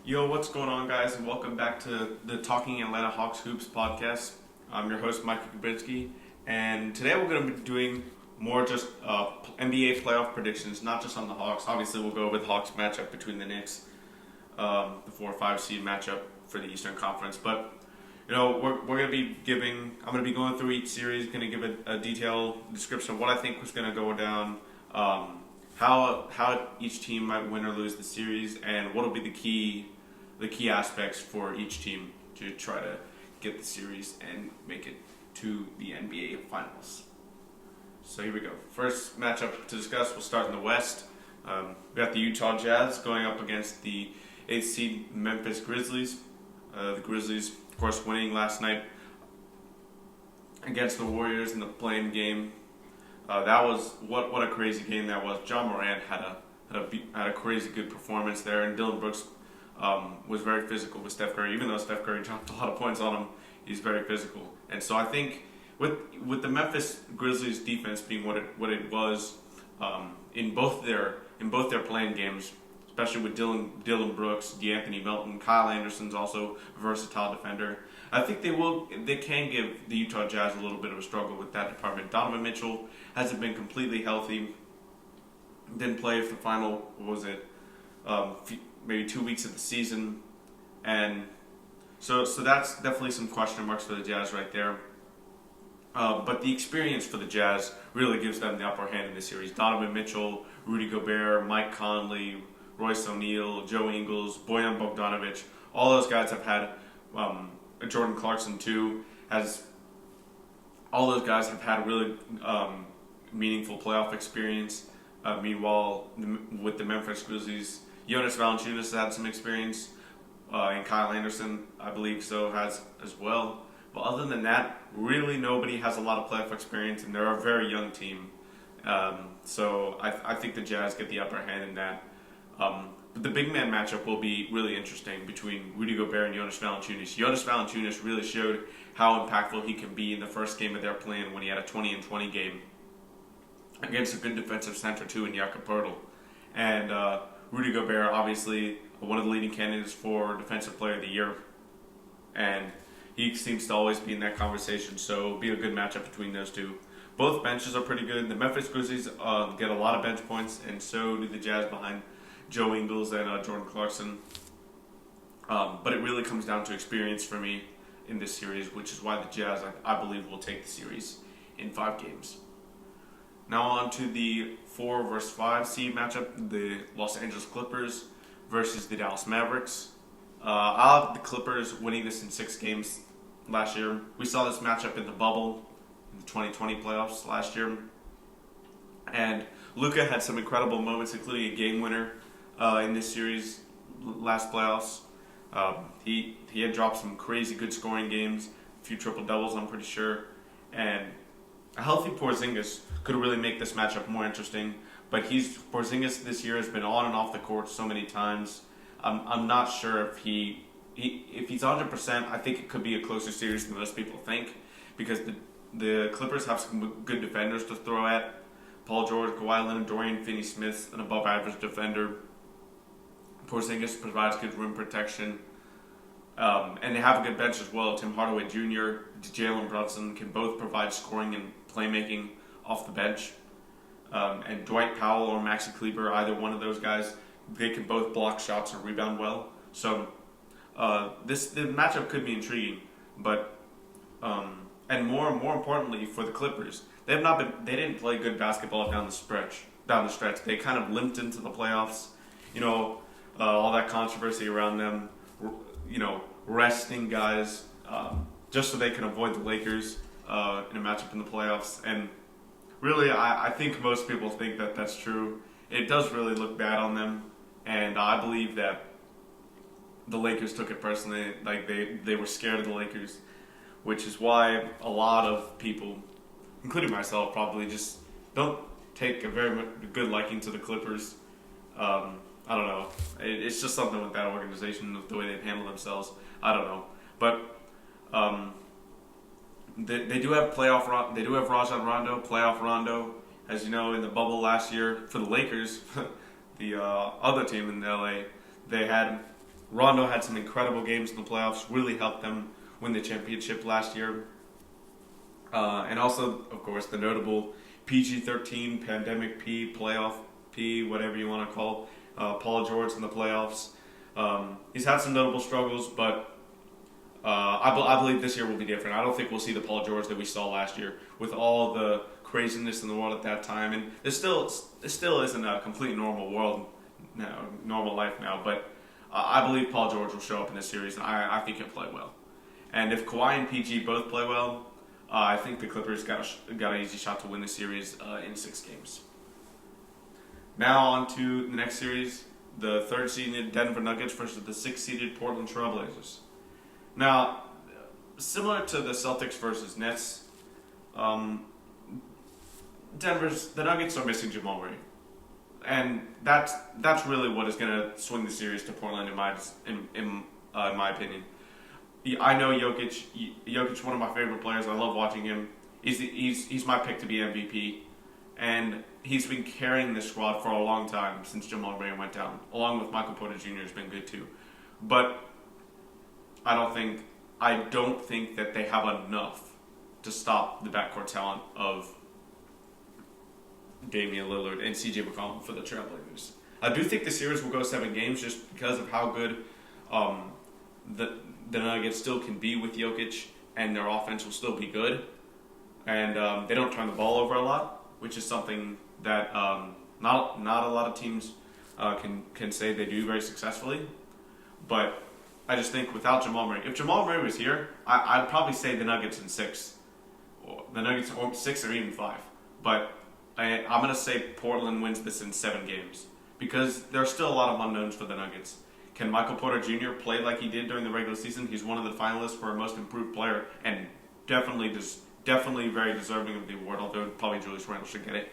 Yo, what's going on, guys, and welcome back to the Talking Atlanta Hawks Hoops podcast. I'm your host, Mike Kubinsky, and today we're going to be doing more just NBA playoff predictions, not just on the Hawks. Obviously, we'll go over the Hawks matchup between the Knicks, the 4 or 5 seed matchup for the Eastern Conference. But we're going to be I'm going to be going through each series, going to give a detailed description of what I think was going to go down, how each team might win or lose the series, and what will be the key aspects for each team to try to get the series and make it to the NBA Finals. So here we go. First matchup to discuss, we'll start in the West. We got the Utah Jazz going up against the 8th seed Memphis Grizzlies. The Grizzlies, of course, winning last night against the Warriors in the play-in game. That was what a crazy game that was. John Morant had a crazy good performance there, and Dillon Brooks was very physical with Steph Curry. Even though Steph Curry dropped a lot of points on him, he's very physical. And so I think with the Memphis Grizzlies defense being what it was in both their playing games, especially with Dillon Brooks, DeAnthony Melton, Kyle Anderson's also a versatile defender. I think they can give the Utah Jazz a little bit of a struggle with that department. Donovan Mitchell hasn't been completely healthy. Didn't play for the final, maybe 2 weeks of the season. And so that's definitely some question marks for the Jazz right there. But the experience for the Jazz really gives them the upper hand in this series. Donovan Mitchell, Rudy Gobert, Mike Conley, Royce O'Neal, Joe Ingles, Bojan Bogdanovic, all those guys have had, Jordan Clarkson too, all those guys have had really meaningful playoff experience. Meanwhile, with the Memphis Grizzlies, Jonas Valanciunas has had some experience, and Kyle Anderson, I believe so, has as well. But other than that, really nobody has a lot of playoff experience, and they're a very young team. So I think the Jazz get the upper hand in that. But the big man matchup will be really interesting between Rudy Gobert and Jonas Valanciunas. Jonas Valanciunas really showed how impactful he can be in the first game of their plan when he had a 20-20 game against a good defensive center too in Jakob Poeltl. And Rudy Gobert, obviously one of the leading candidates for Defensive Player of the Year, and he seems to always be in that conversation. So it'll be a good matchup between those two. Both benches are pretty good. The Memphis Grizzlies get a lot of bench points, and so do the Jazz behind Joe Ingles and Jordan Clarkson. But it really comes down to experience for me in this series, which is why the Jazz, I believe, will take the series in 5 games. Now on to the 4 versus 5 seed matchup, the Los Angeles Clippers versus the Dallas Mavericks. I'll have the Clippers winning this in 6 games last year. We saw this matchup in the bubble, in the 2020 playoffs last year. And Luka had some incredible moments, including a game winner in this series last playoffs. He had dropped some crazy good scoring games, a few triple-doubles, I'm pretty sure. And a healthy Porzingis could really make this matchup more interesting. But Porzingis this year has been on and off the court so many times. I'm not sure if if he's 100%. I think it could be a closer series than most people think, because the Clippers have some good defenders to throw at. Paul George, Kawhi Leonard, Dorian Finney-Smith, an above-average defender. Porzingis provides good rim protection. And they have a good bench as well. Tim Hardaway Jr., Jalen Brunson can both provide scoring and playmaking off the bench. And Dwight Powell or Maxi Kleber, either one of those guys, they can both block shots and rebound well. So the matchup could be intriguing. But and more importantly for the Clippers, they didn't play good basketball down the stretch. They kind of limped into the playoffs. All that controversy around them, resting guys just so they can avoid the Lakers in a matchup in the playoffs. And really, I think most people think that that's true. It does really look bad on them, and I believe that the Lakers took it personally. Like they were scared of the Lakers, which is why a lot of people, including myself, probably just don't take a very good liking to the Clippers. I don't know. It's just something with that organization, the way they've handled themselves. I don't know. But they do have They do have Rajon Rondo, playoff Rondo. As you know, in the bubble last year for the Lakers, the other team in LA, they had Rondo had some incredible games in the playoffs, really helped them win the championship last year. And also, of course, the notable PG-13, Pandemic P, Playoff P, whatever you want to call Paul George in the playoffs. He's had some notable struggles, but I believe this year will be different. I don't think we'll see the Paul George that we saw last year with all the craziness in the world at that time. And it still isn't a complete normal world now, normal life now. But I believe Paul George will show up in this series, and I think he'll play well. And if Kawhi and PG both play well, I think the Clippers got an easy shot to win the series in 6 games. Now on to the next series, the 3rd-seeded Denver Nuggets versus the 6th-seeded Portland Trail Blazers. Now, similar to the Celtics versus Nets, the Nuggets are missing Jamal Murray, and that's really what is going to swing the series to Portland in my opinion. I know Jokic, one of my favorite players. I love watching him. He's my pick to be MVP, and he's been carrying this squad for a long time since Jamal Murray went down, along with Michael Porter Jr. has been good too. But I don't think that they have enough to stop the backcourt talent of Damian Lillard and CJ McCollum for the Trailblazers. I do think the series will go 7 games just because of how good the Nuggets still can be with Jokic, and their offense will still be good. And they don't turn the ball over a lot, which is something that not a lot of teams can say they do very successfully. But I just think without Jamal Murray, if Jamal Murray was here, I'd probably say the Nuggets in 6. The Nuggets 6 or even 5. But I'm going to say Portland wins this in 7 games because there are still a lot of unknowns for the Nuggets. Can Michael Porter Jr. play like he did during the regular season? He's one of the finalists for Most Improved Player and definitely very deserving of the award, although probably Julius Randle should get it.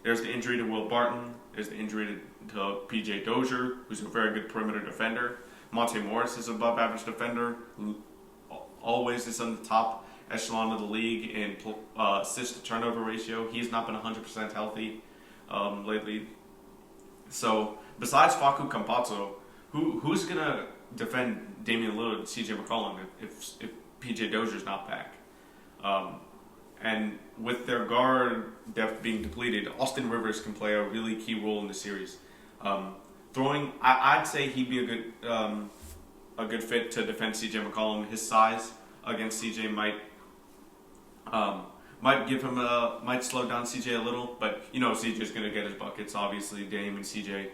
There's the injury to Will Barton. There's the injury to P.J. Dozier, who's a very good perimeter defender. Monte Morris is an above-average defender, who always is in the top echelon of the league in assist-to-turnover ratio. He's not been 100% healthy lately. So besides Facu Campazzo, who's going to defend Damian Lillard and C.J. McCollum if P.J. Dozier's not back? And with their guard depth being depleted, Austin Rivers can play a really key role in the series. I'd say he'd be a good fit to defend C.J. McCollum. His size against C.J. might give him might slow down C.J. a little, but C.J.'s going to get his buckets. Obviously, Dame and C.J.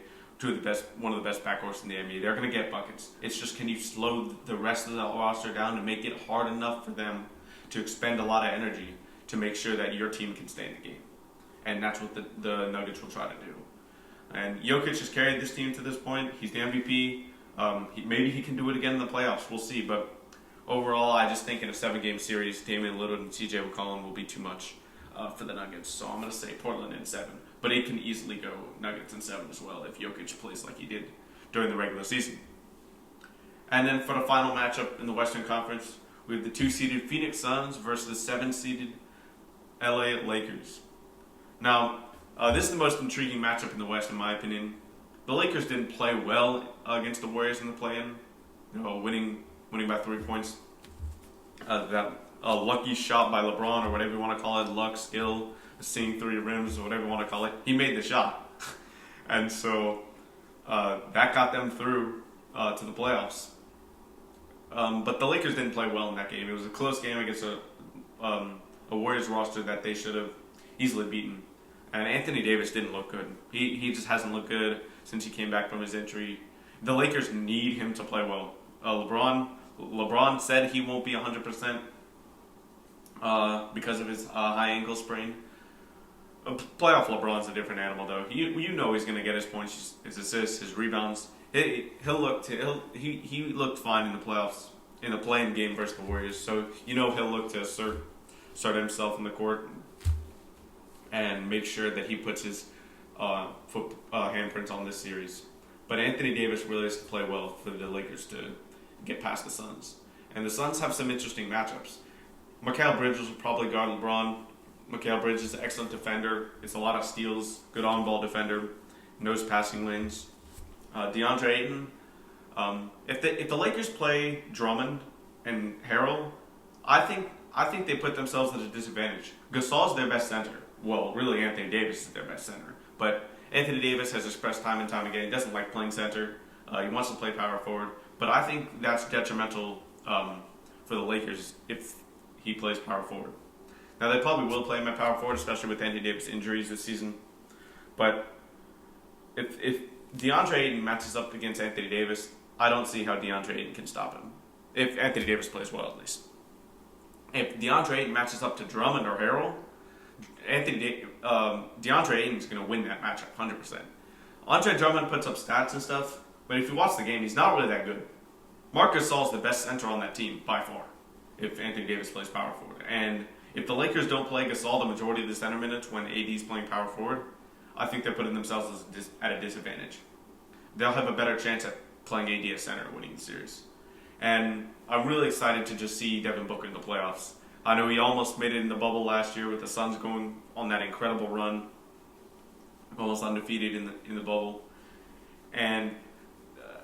one of the best backcourts in the NBA. They're going to get buckets. It's just, can you slow the rest of the roster down and make it hard enough for them to expend a lot of energy to make sure that your team can stay in the game? And that's what the Nuggets will try to do. And Jokic has carried this team to this point. He's the MVP. Maybe he can do it again in the playoffs. We'll see. But overall, I just think in a 7-game series, Damian Lillard and C.J. McCollum will be too much for the Nuggets. So I'm going to say Portland in 7. But it can easily go Nuggets in 7 as well if Jokic plays like he did during the regular season. And then for the final matchup in the Western Conference, we have the 2-seeded Phoenix Suns versus the 7-seeded LA Lakers. Now, this is the most intriguing matchup in the West, in my opinion. The Lakers didn't play well against the Warriors in the play-in, winning by 3 points. That lucky shot by LeBron, or whatever you want to call it, luck, skill, seeing 3 rims, or whatever you want to call it. He made the shot, and so that got them through to the playoffs. But the Lakers didn't play well in that game. It was a close game against a Warriors roster that they should have easily beaten. And Anthony Davis didn't look good. He just hasn't looked good since he came back from his injury. The Lakers need him to play well. LeBron said he won't be 100% because of his high ankle sprain. Playoff LeBron's a different animal, though. He's going to get his points, his assists, his rebounds. He looked fine in the playoffs in a play-in game versus the Warriors. So he'll look to assert himself in the court and make sure that he puts his handprints on this series. But Anthony Davis really has to play well for the Lakers to get past the Suns. And the Suns have some interesting matchups. Mikal Bridges will probably guard LeBron. Mikal Bridges is an excellent defender. It's a lot of steals, good on-ball defender, knows passing lanes. DeAndre Ayton, If the Lakers play Drummond and Harrell, I think they put themselves at a disadvantage. Gasol's their best center. Well, really, Anthony Davis is their best center. But Anthony Davis has expressed time and time again he doesn't like playing center. He wants to play power forward. But I think that's detrimental for the Lakers if he plays power forward. Now, they probably will play him at power forward, especially with Anthony Davis injuries this season. But if DeAndre Ayton matches up against Anthony Davis, I don't see how DeAndre Ayton can stop him. If Anthony Davis plays well, at least. If DeAndre Ayton matches up to Drummond or Harrell, DeAndre Ayton is going to win that matchup 100%. Andre Drummond puts up stats and stuff, but if you watch the game, he's not really that good. Marc Gasol's the best center on that team by far, if Anthony Davis plays power forward. And if the Lakers don't play Gasol the majority of the center minutes when AD's playing power forward, I think they're putting themselves at a disadvantage. They'll have a better chance at playing AD at center winning the series. And I'm really excited to just see Devin Booker in the playoffs. I know he almost made it in the bubble last year with the Suns going on that incredible run, almost undefeated in the bubble. And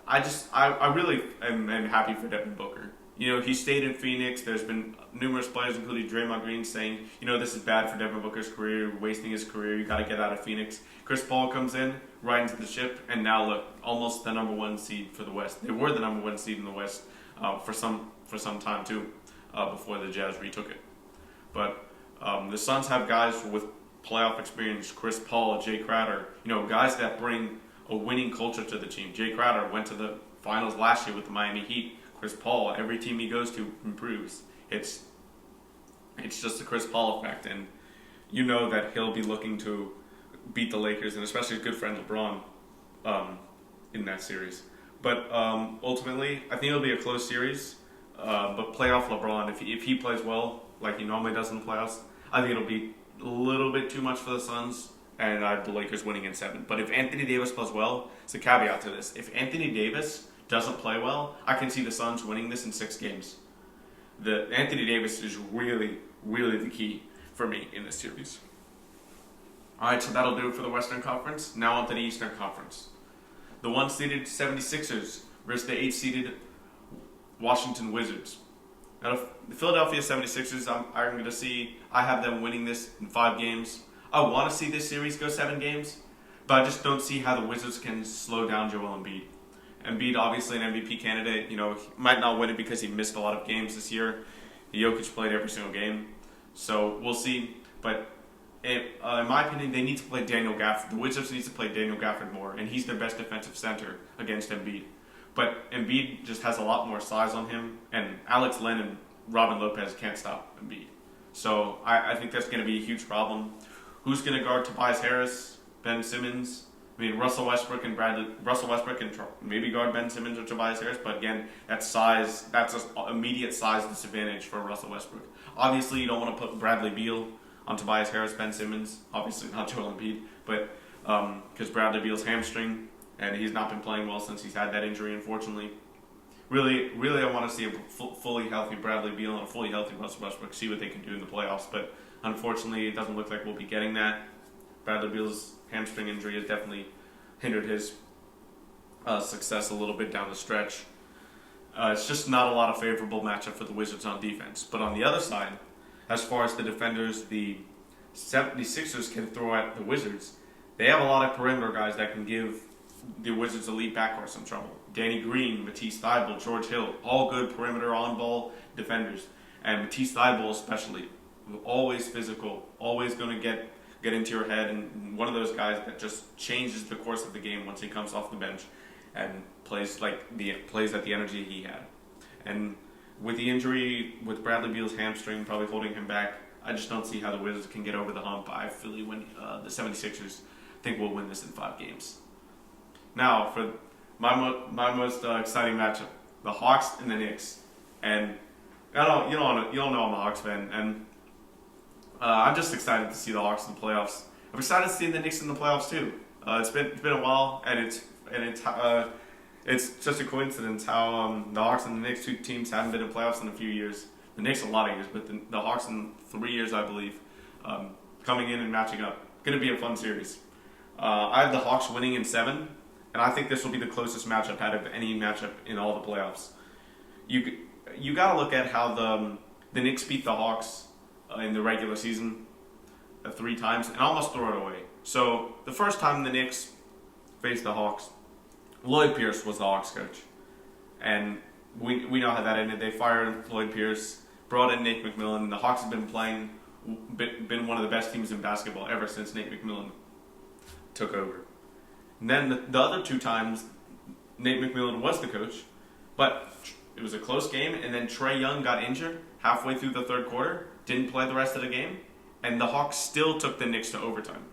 I really am happy for Devin Booker. You know, he stayed in Phoenix. There's been numerous players, including Draymond Green, saying, you know, this is bad for Devin Booker's career, wasting his career. You got to get out of Phoenix. Chris Paul comes in, right into the ship, and now look, almost the number one seed for the West. They were the number one seed in the West for some time too, before the Jazz retook it. But the Suns have guys with playoff experience: Chris Paul, Jay Crowder. You know, guys that bring a winning culture to the team. Jay Crowder went to the finals last year with the Miami Heat. Chris Paul, every team he goes to improves. It's just the Chris Paul effect, and you know that he'll be looking to beat the Lakers, and especially his good friend LeBron in that series. But ultimately, I think it'll be a close series. But playoff LeBron, if he plays well like he normally does in the playoffs, I think it'll be a little bit too much for the Suns, and I have the Lakers winning in 7. But if Anthony Davis plays well, it's a caveat to this. If Anthony Davis doesn't play well, I can see the Suns winning this in 6 games. The Anthony Davis is really, really the key for me in this series. Alright, so that'll do it for the Western Conference. Now on to the Eastern Conference. The 1-seeded 76ers versus the 8-seeded Washington Wizards. Now, the Philadelphia 76ers, I'm going to see, I have them winning this in 5 games. I want to see this series go 7 games, but I just don't see how the Wizards can slow down Joel Embiid. Embiid, obviously an MVP candidate, you know, he might not win it because he missed a lot of games this year. Jokic played every single game, so we'll see. But in my opinion, they need to play Daniel Gafford. The Wizards need to play Daniel Gafford more, and he's their best defensive center against Embiid. But Embiid just has a lot more size on him, and Alex Len and Robin Lopez can't stop Embiid. So I think that's going to be a huge problem. Who's going to guard Tobias Harris, Ben Simmons? I mean, Russell Westbrook can maybe guard Ben Simmons or Tobias Harris, but again, that's size. That's an immediate size disadvantage for Russell Westbrook. Obviously, you don't want to put Bradley Beal on Tobias Harris, Ben Simmons. Obviously, not Joel Embiid, but because Bradley Beal's hamstring, and he's not been playing well since he's had that injury, unfortunately. Really, I want to see a fully healthy Bradley Beal and a fully healthy Russell Westbrook, see what they can do in the playoffs, but unfortunately, it doesn't look like we'll be getting that. Bradley Beal's hamstring injury has definitely hindered his success a little bit down the stretch. It's just not a lot of favorable matchup for the Wizards on defense. But on the other side, as far as the defenders the 76ers can throw at the Wizards, they have a lot of perimeter guys that can give the Wizards' elite backcourt some trouble. Danny Green, Matisse Thybulle, George Hill, all good perimeter on-ball defenders. And Matisse Thybulle especially, always physical, always going to get into your head, and one of those guys that just changes the course of the game once he comes off the bench and plays at the energy he had. And with the injury with Bradley Beal's hamstring probably holding him back, I just don't see how the Wizards can get over the hump. I feel when the 76ers think we'll win this in 5 games. Now for my most exciting matchup, the Hawks and the Knicks. And you all know I'm a Hawks fan, and I'm just excited to see the Hawks in the playoffs. I'm excited to see the Knicks in the playoffs too. It's been a while, and it's just a coincidence how the Hawks and the Knicks, 2 teams, haven't been in playoffs in a few years. The Knicks a lot of years, but the Hawks in 3 years, I believe, coming in and matching up. Going to be a fun series. I have the Hawks winning in 7, and I think this will be the closest matchup out of any matchup in all the playoffs. You got to look at how the Knicks beat the Hawks in the regular season 3 times and almost throw it away. So the first time the Knicks faced the Hawks, Lloyd Pierce was the Hawks coach, and we know how that ended. They fired Lloyd Pierce, brought in Nate McMillan. The Hawks have been one of the best teams in basketball ever since Nate McMillan took over. And then the other 2 times, Nate McMillan was the coach, but it was a close game, and then Trae Young got injured halfway through the third quarter, didn't play the rest of the game, and the Hawks still took the Knicks to overtime.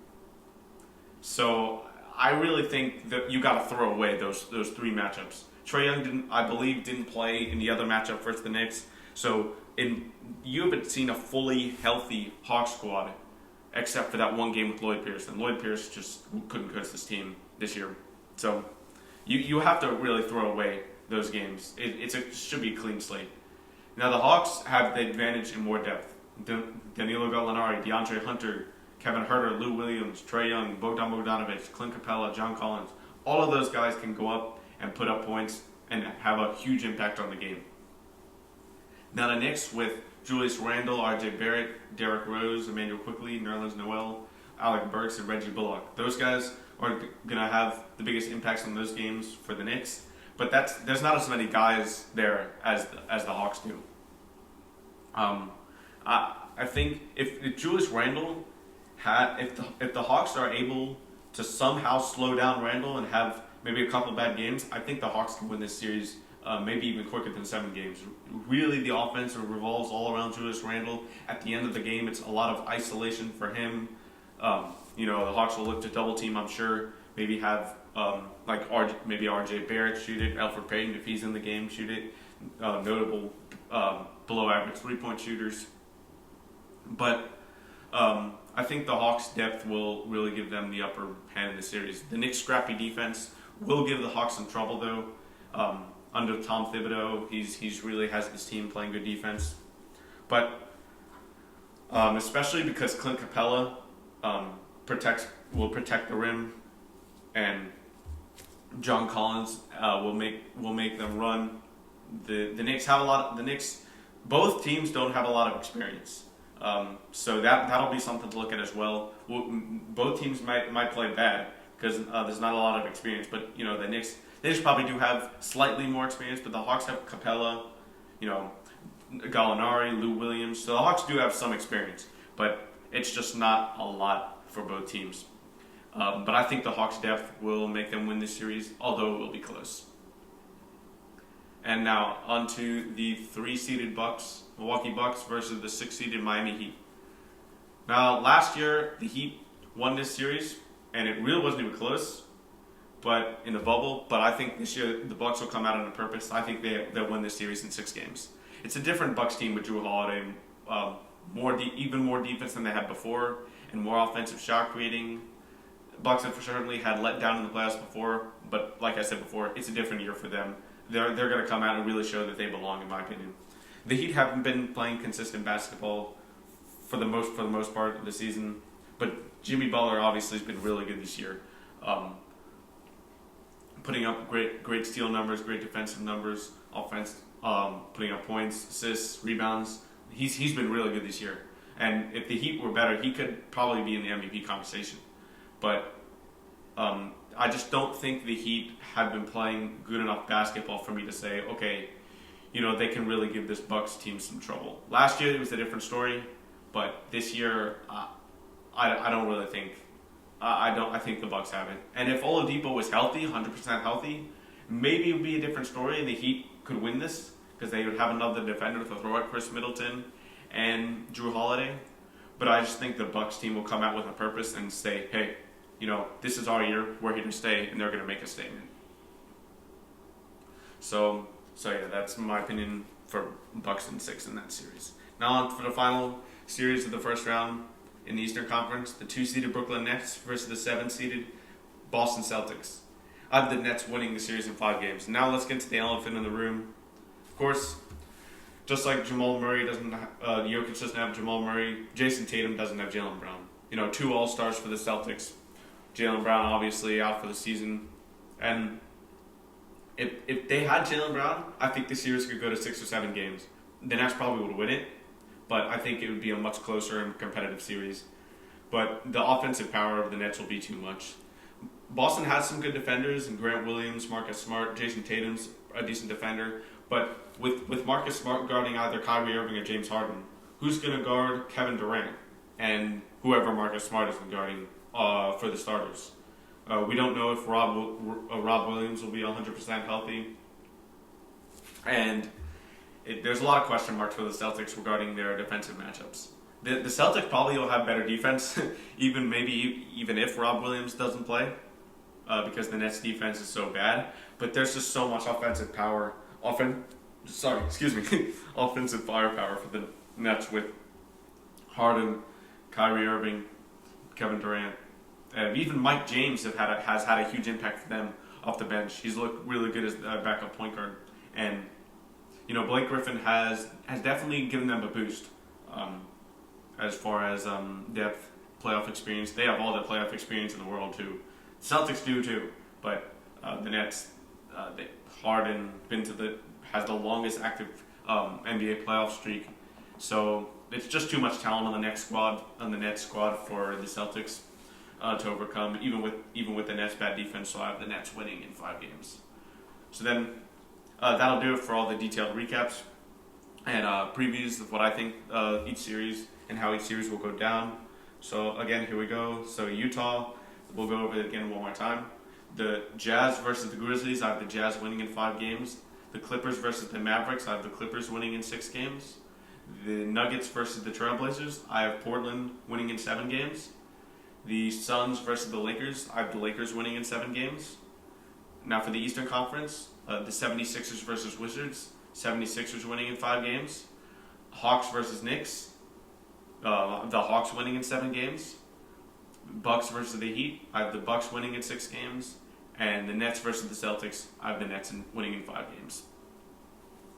So I really think that you got to throw away those 3 matchups. Trae Young didn't play in the other matchup versus the Knicks. So you haven't seen a fully healthy Hawks squad except for that one game with Lloyd Pierce, and Lloyd Pierce just couldn't coach this team this year. So you have to really throw away those games. It should be a clean slate. Now the Hawks have the advantage in more depth. Danilo Gallinari, DeAndre Hunter, Kevin Huerter, Lou Williams, Trae Young, Bogdan Bogdanovic, Clint Capella, John Collins. All of those guys can go up and put up points and have a huge impact on the game. Now the Knicks with Julius Randle, R.J. Barrett, Derrick Rose, Emmanuel Quickley, Nerlens Noel, Alec Burks, and Reggie Bullock. Those guys are going to have the biggest impacts on those games for the Knicks. But there's not as many guys there as the Hawks do. I think if Julius Randle if the Hawks are able to somehow slow down Randle and have maybe a couple bad games, I think the Hawks can win this series maybe even quicker than 7 games. Really, the offense revolves all around Julius Randle. At the end of the game, it's a lot of isolation for him. The Hawks will look to double team, I'm sure. Maybe have maybe R.J. Barrett shoot it, Elfrid Payton, if he's in the game, shoot it. Notable below average 3-point shooters. But I think the Hawks' depth will really give them the upper hand in the series. The Knicks' scrappy defense will give the Hawks some trouble, though. Under Tom Thibodeau, he's really has this team playing good defense. But especially because Clint Capella will protect the rim, and John Collins will make them run. The Knicks have both teams don't have a lot of experience. So that'll be something to look at as well. Both teams might play bad because there's not a lot of experience. But the Knicks probably do have slightly more experience. But the Hawks have Capella, Gallinari, Lou Williams. So the Hawks do have some experience, but it's just not a lot for both teams. But I think the Hawks' depth will make them win this series, although it will be close. And now on to the 3-seeded Milwaukee Bucks versus the 6-seeded Miami Heat. Now last year the Heat won this series, and it really wasn't even close, but in the bubble. But I think this year the Bucks will come out on purpose. I think they'll win this series in 6 games. It's a different Bucks team with Jrue Holiday, even more defense than they had before, and more offensive shot creating. Bucks have certainly had let down in the playoffs before, but like I said before, it's a different year for them. They're going to come out and really show that they belong, in my opinion. The Heat haven't been playing consistent basketball for the most part of the season, but Jimmy Butler obviously has been really good this year, putting up great steal numbers, great defensive numbers, offense, putting up points, assists, rebounds. He's been really good this year, and if the Heat were better, he could probably be in the MVP conversation. But I just don't think the Heat have been playing good enough basketball for me to say, okay, they can really give this Bucks team some trouble. Last year it was a different story, but this year I don't really think I think the Bucks have it. And if Oladipo was healthy, 100% healthy, maybe it would be a different story, and the Heat could win this because they would have another defender to throw at Chris Middleton and Jrue Holiday. But I just think the Bucks team will come out with a purpose and say, hey, this is our year, we're here to stay, and they're going to make a statement. So yeah, that's my opinion for Bucks in 6 in that series. Now on for the final series of the first round in the Eastern Conference, the 2-seeded Brooklyn Nets versus the 7-seeded Boston Celtics. I have the Nets winning the series in 5 games. Now let's get to the elephant in the room. Of course, just like Jamal Murray Jokic doesn't have Jamal Murray, Jason Tatum doesn't have Jaylen Brown. 2 All-Stars for the Celtics. Jaylen Brown obviously out for the season. And if they had Jaylen Brown, I think the series could go to 6 or 7 games. The Nets probably would win it, but I think it would be a much closer and competitive series. But the offensive power of the Nets will be too much. Boston has some good defenders, and Grant Williams, Marcus Smart, Jason Tatum's a decent defender. But with Marcus Smart guarding either Kyrie Irving or James Harden, who's going to guard Kevin Durant and whoever Marcus Smart is guarding for the starters? We don't know if Rob Williams will be 100% healthy. And there's a lot of question marks for the Celtics regarding their defensive matchups. The Celtics probably will have better defense, even if Rob Williams doesn't play, because the Nets defense is so bad. But there's just so much offensive power, offensive firepower for the Nets with Harden, Kyrie Irving, Kevin Durant, even Mike James has had a huge impact for them off the bench. He's looked really good as a backup point guard, and Blake Griffin has definitely given them a boost. As far as depth, playoff experience, they have all the playoff experience in the world too. Celtics do too, but the Nets, Harden has the longest active NBA playoff streak, so it's just too much talent on the Nets squad for the Celtics to overcome. Even with the Nets' bad defense, so I have the Nets winning in 5 games. So then that'll do it for all the detailed recaps and previews of what I think each series and how each series will go down. So again, here we go. So Utah, we'll go over it again one more time. The Jazz versus the Grizzlies, I have the Jazz winning in 5 games. The Clippers versus the Mavericks, I have the Clippers winning in 6 games. The Nuggets versus the Trail Blazers, I have Portland winning in 7 games. The Suns versus the Lakers, I have the Lakers winning in 7 games. Now for the Eastern Conference, the 76ers versus Wizards, 76ers winning in 5 games. Hawks versus Knicks, the Hawks winning in 7 games. Bucks versus the Heat, I have the Bucks winning in 6 games. And the Nets versus the Celtics, I have the Nets winning in 5 games.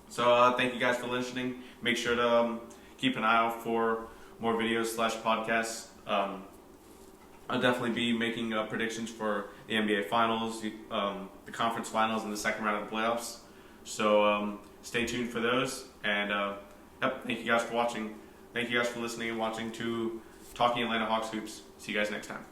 So thank you guys for listening. Make sure to keep an eye out for more videos /podcasts. I'll definitely be making predictions for the NBA Finals, the Conference Finals, and the second round of the playoffs. So stay tuned for those. And thank you guys for watching. Thank you guys for listening and watching to Talking Atlanta Hawks Hoops. See you guys next time.